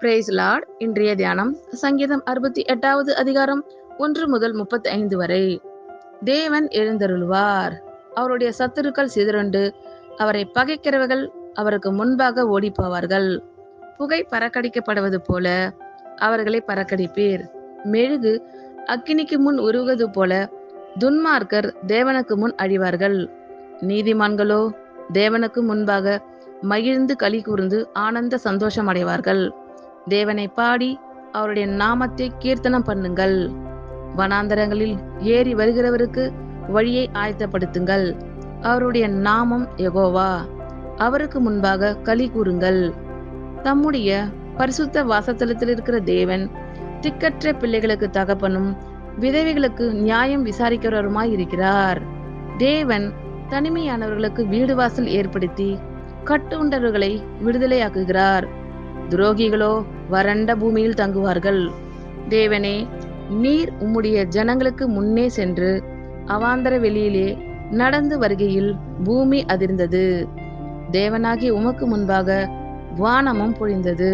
Price Lord. இன்றைய தியானம் சங்கீதம் 68வது அதிகாரம் 1 முதல் 35 வரை. தேவன் எழுந்தருள்வார், அவருடைய சத்துருக்கள் சிதறுண்டு, அவரை பகைக்கிறவர்கள் அவருக்கு முன்பாக ஓடிப்போவார்கள். புகை பறக்கடிக்கப்படுவது போல அவர்களை பறக்கடிப்பீர். மெழுகு அக்கினிக்கு முன் உருகுவது போல துன்மார்க்கர் தேவனுக்கு முன் அழிவார்கள். நீதிமான்களோ தேவனுக்கு முன்பாக மகிழ்ந்து களி கூர்ந்து ஆனந்த சந்தோஷம் அடைவார்கள். தேவனை பாடி அவருடைய நாமத்தை கீர்த்தனம் பண்ணுங்கள். வனாந்தரங்களில் ஏறி வருகிறவருக்கு வழியை ஆயத்தப்படுத்துங்கள். அவருடைய நாமம் யெகோவா, அவருக்கு முன்பாக களி கூறுங்கள். தம்முடைய பரிசுத்த வாசஸ்தலத்தில் இருக்கிற தேவன் திக்கற்ற பிள்ளைகளுக்கு தகப்பனும் விதவைகளுக்கு நியாயம் விசாரிக்கிறவருமாய் இருக்கிறார். தேவன் தனிமையானவர்களுக்கு வீடு வாசல் ஏற்படுத்தி கட்டுண்டவர்களை விடுதலையாக்குகிறார். துரோகிகளோ வறண்ட பூமியில் தங்குவார்கள். தேவனே, நீர் உம்முடைய ஜனங்களுக்கு முன்னே சென்று அவாந்தர வெளியிலே நடந்து வருகையில் பூமி அதிர்ந்தது. தேவனாகி உமக்கு முன்பாக வானமும் பொழிந்தது.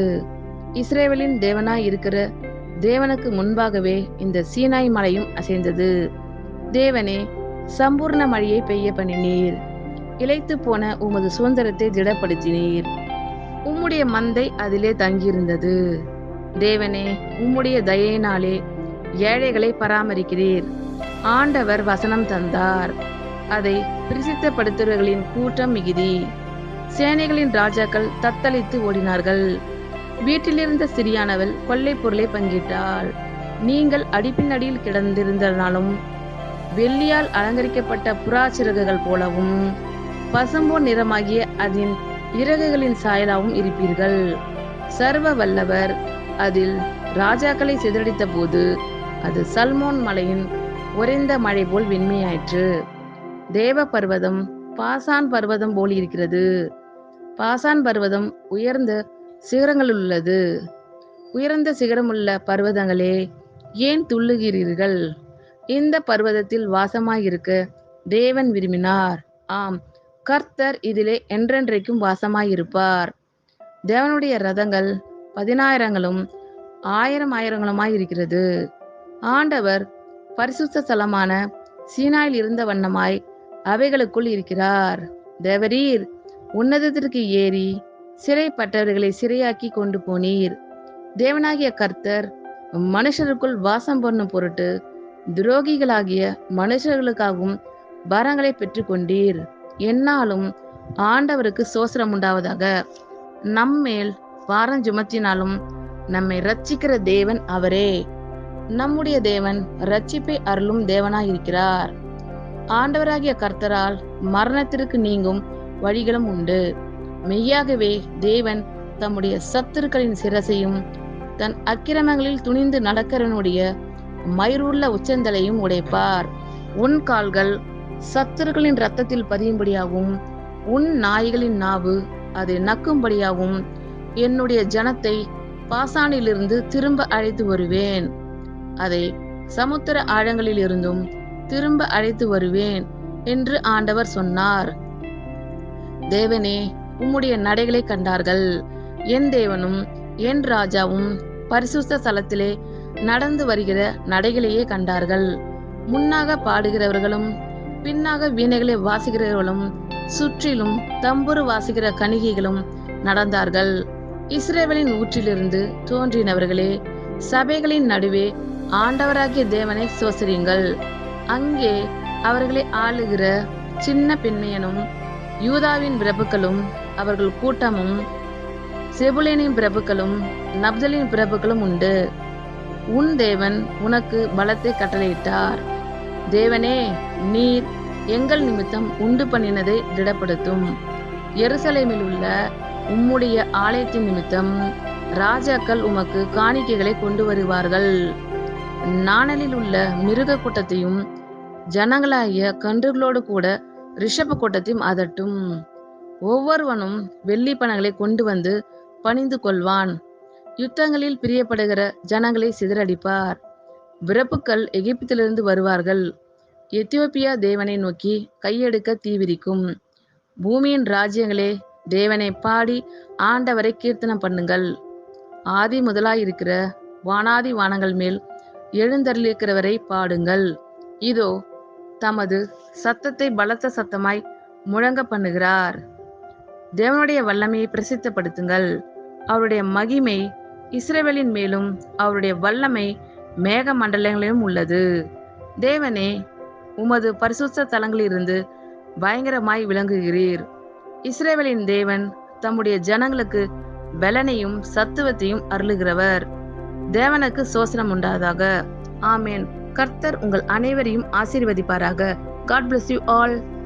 இஸ்ரவேலின் தேவனாய் இருக்கிற தேவனுக்கு முன்பாகவே இந்த சீனாய் மலையும் அசைந்தது. தேவனே, சம்பூர்ண மழையை பெய்ய பண்ணினீர். இளைத்து போன உமது சுதந்திரத்தை திடப்படுத்தினீர். உம்முடைய மந்தை அதிலே தங்கியிருந்தது. தேவனே, உம்முடைய தயையினாலே ஏழைகளை பராமரிக்கிறீர். ஆண்டவர் வசனம் தந்தார், அதை பிரசித்தப்படுத்துவர்களின் கூட்டம் மிகுதி. சேனைகளின் ராஜாக்கள் தத்தளித்து ஓடினார்கள். வீட்டிலிருந்த சிறியானவள் கொள்ளை பொருளை பங்கிட்டாள். நீங்கள் அடிப்பின் அடியில் கிடந்திருந்தனாலும் வெள்ளியால் அலங்கரிக்கப்பட்ட புறாச்சிறகுகள் போலவும் பசும்பொன் நிறமாகிய அதன் இறகுகளின் சாயலாவும் இருப்பீர்கள். சர்வ வல்லவர் அதில் ராஜாக்களை சிதறடித்த போது அது சல்மோன் மலையின் உறைந்த மழை போல் வெண்மையாயிற்று. தேவ பர்வதம் பாசான் பர்வதம் போல் இருக்கிறது. பாசான் பர்வதம் உயர்ந்த சிகரங்களில் உள்ளது. உயர்ந்த சிகரமுள்ள பர்வதங்களே, ஏன் துள்ளுகிறீர்கள்? இந்த பர்வதத்தில் வாசமாயிருக்க தேவன் விரும்பினார். ஆம், கர்த்தர் இதிலே என்றென்றைக்கும் வாசமாயிருப்பார். தேவனுடைய ரதங்கள் 10,000ங்களும் 1000 இருக்கிறது. ஆண்டவர் பரிசுத்த ஸ்தலமான சீனாயில் இருந்த வண்ணமாய் அவைகளுக்குள் இருக்கிறார். தேவரீர் உன்னதத்திற்கு ஏறி சிறைப்பட்டவர்களை சிறையாக்கி கொண்டு போனீர். தேவனாகிய கர்த்தர் மனுஷருக்குள் வாசம் பண்ணும் பொருட்டு துரோகிகளாகிய மனுஷர்களுக்காகவும் வரங்களை பெற்றுக்கொண்டீர். என்னாலும் ஆண்டவருக்கு சோசரம் உண்டாவதாக. நம்மேல் பாரம் சுமத்தினாலும் நம்மை ரட்சிக்கிற தேவன் அவரே. நம்முடைய தேவன் ரட்சிப்பை அருளும் தேவனாயிருக்கிறார். ஆண்டவராகிய கர்த்தரால் மரணத்திற்கு நீங்கும் வழிகளும் உண்டு. மெய்யாகவே தேவன் தம்முடைய சத்துருக்களின் சிரசையும் தன் அக்கிரமங்களில் துணிந்து நடக்கிறவனுடைய மயிருள்ள உச்சந்தலையும் உடைப்பார். உன் கால்கள் சத்துருக்களின் இரத்தத்தில் பதியும்படியாகவும் உன் நாய்களின் நாவு அதை நக்கும்படியாகவும் என்னுடைய ஜனத்தை பாசானிலிருந்து திரும்ப அழைத்து வருவேன். அதை சமுத்திர ஆழங்களில் இருந்தும் திரும்ப அழைத்து வருவேன் என்று ஆண்டவர் சொன்னார். தேவனே, உம்முடைய நடைகளை கண்டார்கள். என் தேவனும் என் ராஜாவும் பரிசுத்த ஸ்தலத்திலே நடந்து வருகிற நடைகளையே கண்டார்கள். முன்னாக பாடுகிறவர்களும் பின்னாக வீணைகளை வாசிக்கிறவர்களும் சுற்றிலும் தம்புரு வாசிக்கிற கணிகைகளும் நடந்தார்கள். இஸ்ரவேலின் ஊற்றிலிருந்து தோன்றினவர்களே, சபைகளின் நடுவே ஆண்டவராகிய தேவனை சோசரியுங்கள். அங்கே அவர்களை ஆளுகிற சின்ன பெண்மையனும் யூதாவின் பிரபுக்களும் அவர்கள் கூட்டமும் செபுலேனின் பிரபுக்களும் நப்தலின் பிரபுக்களும் உண்டு. உன் தேவன் உனக்கு பலத்தை கட்டளையிட்டார். தேவனே, நீர் எங்கள் நிமித்தம் உண்டு பண்ணினதை திடப்படுத்தும். எருசலேமில் உள்ள உம்முடைய ஆலயத்தின் நிமித்தம் ராஜாக்கள் உமக்கு காணிக்கைகளை கொண்டு வருவார்கள். நாணலில் உள்ள மிருக கூட்டத்தையும் ஜனங்களாகிய கன்றுகளோடு கூட ரிஷப கூட்டத்தையும் அதட்டும். ஒவ்வொருவனும் வெள்ளி பணங்களை கொண்டு வந்து பணிந்து கொள்வான். யுத்தங்களில் பிரியப்படுகிற ஜனங்களை சிதறடிப்பார். பிரபுக்கள் எகிப்திலிருந்து வருவார்கள். எத்தியோப்பியா தேவனை நோக்கி கையெடுக்க தீவிரிக்கும். பூமியின் ராஜ்யங்களே, தேவனை பாடி ஆண்டவரை கீர்த்தனம் பண்ணுங்கள். ஆதி முதலாயிருக்கிற வானாதி வானங்கள் மேல் எழுந்தருளிருக்கிறவரை பாடுங்கள். இதோ தமது சத்தத்தை பலத்த சத்தமாய் முழங்க பண்ணுகிறார். தேவனுடைய வல்லமையை பிரசித்தப்படுத்துங்கள். அவருடைய மகிமை இஸ்ரவேலின் மேலும் அவருடைய வல்லமை மேக மண்டலங்களிலும் உள்ளது. தேவனே, உமது பரிசுத்த தலங்களிலிருந்து பயங்கரமாய் விளங்குகிறீர். இஸ்ரவேலின் தேவன் தம்முடைய ஜனங்களுக்கு பலனையும் சத்துவத்தையும் அருளுகிறவர். தேவனுக்கு சோசனம் உண்டாதாக. ஆமேன். கர்த்தர் உங்கள் அனைவரையும் ஆசீர்வதிப்பாராக. God bless you all.